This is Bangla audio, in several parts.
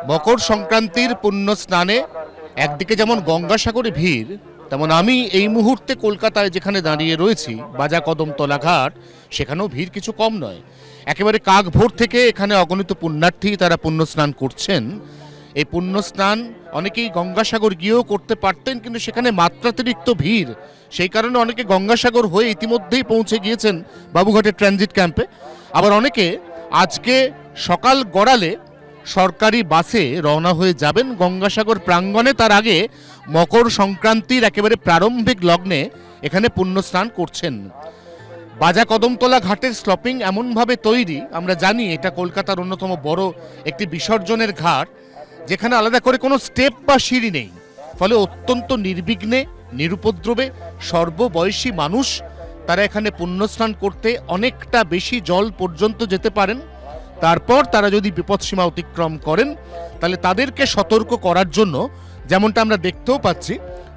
মকর সংক্রান্তির পুণ্য স্নানে একদিকে যেমন গঙ্গাসাগরে ভিড়, তেমন আমি এই মুহূর্তে কলকাতায় যেখানে দাঁড়িয়ে রয়েছি বাজা কদমতলা ঘাট, সেখানেও ভিড় কিছু কম নয়। একেবারে কাকভোর থেকে এখানে অগণিত পুণ্যার্থী তারা পুণ্য স্নান করছেন। এই পুণ্য স্নান অনেকেই গঙ্গাসাগর গিয়েও করতে পারতেন, কিন্তু সেখানে মাত্রাতিরিক্ত ভিড়, সেই কারণে অনেকে গঙ্গাসাগর হয়ে ইতিমধ্যেই পৌঁছে গিয়েছেন বাবুঘাটের ট্রানজিট ক্যাম্পে। আবার অনেকে আজকে সকাল গড়ালে সরকারি বাসে রওনা হয়ে যাবেন গঙ্গাসাগর প্রাঙ্গণে। তার আগে মকর সংক্রান্তির একেবারে প্রারম্ভিক লগ্নে এখানে পুণ্য স্নান করছেন। বাজা কদমতলা ঘাটের স্লপিং এমনভাবে তৈরি, আমরা জানি এটা কলকাতার অন্যতম বড় একটি বিসর্জনের ঘাট, যেখানে আলাদা করে কোনো স্টেপ বা সিঁড়ি নেই। ফলে অত্যন্ত নির্বিঘ্নে নিরুপদ্রবে সর্ববয়সী মানুষ তারা এখানে পুণ্যস্নান করতে অনেকটা বেশি জল পর্যন্ত যেতে পারেন। তারপর তারা যদি বিপদসীমা অতিক্রম করেন তাহলে তাদেরকে সতর্ক করার জন্য, যেমনটা আমরা দেখতেও পাচ্ছি,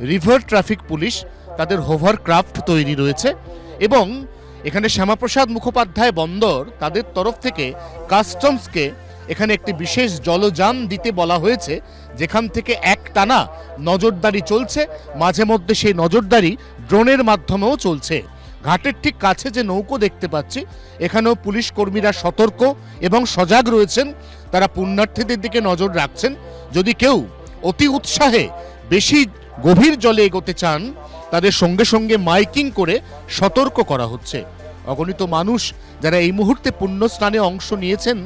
রিভার ট্রাফিক পুলিশ তাদের হোভারক্রাফট তৈরি রয়েছে। এবং এখানে শ্যামাপ্রসাদ মুখোপাধ্যায় বন্দর তাদের তরফ থেকে কাস্টমসকে এখানে একটি বিশেষ জলযান দিতে বলা হয়েছে, যেখান থেকে একটানা নজরদারি চলছে। মাঝে মধ্যে সেই নজরদারি ড্রোনের মাধ্যমেও চলছে। ঘাটের ঠিক কাছে যে নৌকো দেখতে পাচ্ছি, এখানেও পুলিশ কর্মীরা সতর্ক এবং সজাগ রয়েছেন। তারা পুণ্যার্থীদের দিকে নজর রাখছেন। যদি কেউ অতি উৎসাহে বেশি গভীর জলে এগোতে চান, তাদের সঙ্গে সঙ্গে মাইকিং করে সতর্ক করা হচ্ছে। অগণিত মানুষ যারা এই মুহূর্তে পুণ্য স্নানে অংশ নিয়েছেন,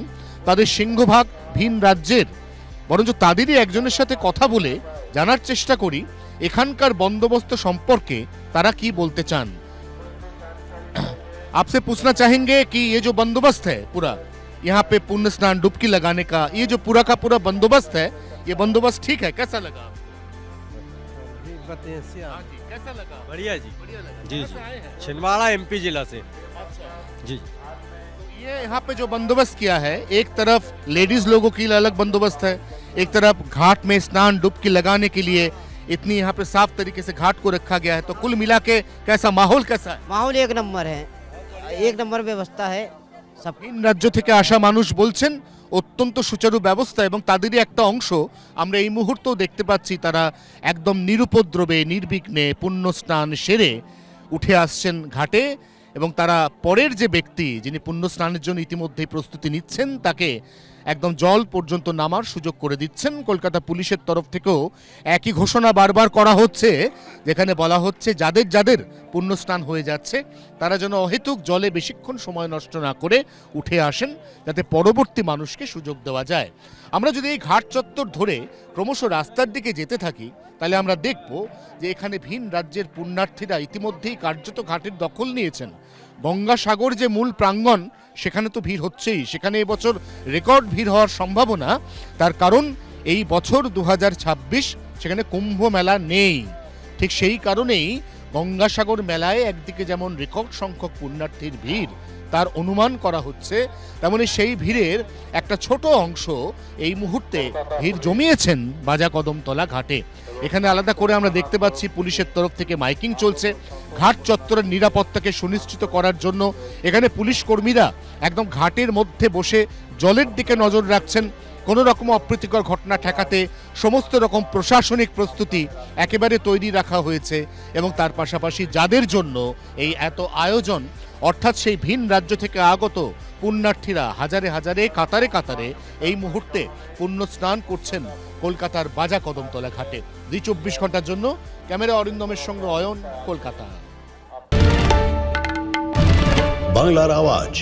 তাদের সিংহভাগ ভিন রাজ্যের। বরঞ্চ তাদেরই একজনের সাথে কথা বলে জানার চেষ্টা করি এখানকার বন্দোবস্ত সম্পর্কে তারা কি বলতে চান। आपसे पूछना चाहेंगे कि ये जो बंदोबस्त है पूरा यहाँ पे पुण्य स्नान डुबकी लगाने का, ये जो पूरा का पूरा बंदोबस्त है, ये बंदोबस्त ठीक है? कैसा लगा? कैसा लगा? बढ़िया जी, बढ़िया लगा। जी कहाँ जी से आए हैं? छिंदवाड़ा एमपी जिला से। अच्छा। जी तो ये यहाँ पे जो बंदोबस्त किया है, एक तरफ लेडीज लोगों के लिए अलग बंदोबस्त है, एक तरफ घाट में स्नान डुबकी लगाने के लिए इतनी यहाँ पे साफ तरीके से घाट को रखा गया है। तो कुल मिला के कैसा माहौल, कैसा है? माहौल एक नंबर है, एक नंबर व्यवस्था है सब। ভিন রাজ্য থেকে আসা মানুষ বলছেন অত্যন্ত সুচারু ব্যবস্থা, এবং তাদেরই একটা অংশ আমরা এই মুহূর্তেও দেখতে পাচ্ছি। তারা একদম নিরুপদ্রবে নির্বিঘ্নে পুণ্য স্নান সেরে উঠে আসছেন ঘাটে। এবং তারা পরের যে ব্যক্তি যিনি পুণ্য স্নানের জন্য ইতিমধ্যেই প্রস্তুতি নিচ্ছেন, তাকে একদম জল পর্যন্ত নামার সুযোগ করে দিচ্ছেন। কলকাতা পুলিশের তরফ থেকেও একই ঘোষণা বারবার করা হচ্ছে, যেখানে বলা হচ্ছে যাদের যাদের পুণ্য স্নান হয়ে যাচ্ছে তারা যেন অহেতুক জলে বেশিক্ষণ সময় নষ্ট না করে উঠে আসেন, যাতে পরবর্তী মানুষকে সুযোগ দেওয়া যায়। আমরা যদি এই ঘাট চত্বর ধরে ক্রমশ রাস্তার দিকে যেতে থাকি, তাহলে আমরা দেখব যে এখানে ভিন রাজ্যের পুণ্যার্থীরা ইতিমধ্যেই কার্যত ঘাটের দখল নিয়েছেন। গঙ্গাসাগর যে মূল প্রাঙ্গণ, সেখানে তো ভিড় হচ্ছেই। সেখানে এবছর রেকর্ড ভিড় হওয়ার সম্ভাবনা, তার কারণ এই বছর 2026 সেখানে কুম্ভ মেলা নেই। ঠিক সেই কারণেই গঙ্গাসাগর মেলায় একদিকে যেমন রেকর্ড সংখ্যক পুণ্যার্থীর ভিড় তার অনুমান করা হচ্ছে, তেমনি সেই ভিড়ের একটা ছোট অংশ এই মুহূর্তে ভিড় জমিয়েছেন বাজা কদমতলা ঘাটে। এখানে আলাদা করে আমরা দেখতে পাচ্ছি পুলিশের তরফ থেকে মাইকিং চলছে। ঘাট চত্বরের নিরাপত্তাকে সুনিশ্চিত করার জন্য এখানে পুলিশ কর্মীরা একদম ঘাটের মধ্যে বসে জলের দিকে নজর রাখছেন। কোনো রকম অপ্রীতিকর ঘটনা ঠেকাতে সমস্ত রকম প্রশাসনিক প্রস্তুতি একেবারে তৈরি রাখা হয়েছে। এবং তার পাশাপাশি যাদের জন্য এই এত আয়োজন, অর্থাৎ সেই ভিন রাজ্য থেকে আগত পুণ্যার্থীরা হাজারে হাজারে কাতারে কাতারে এই মুহূর্তে পুণ্য স্নান করছেন কলকাতার বাজা কদমতলা ঘাটে। 24 ঘন্টার জন্য ক্যামেরা অরিন্দমের সঙ্গে অয়ন, কলকাতা। বাংলার আওয়াজ,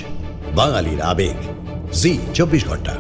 বাঙালির আবেগ, জি 24 ঘন্টা।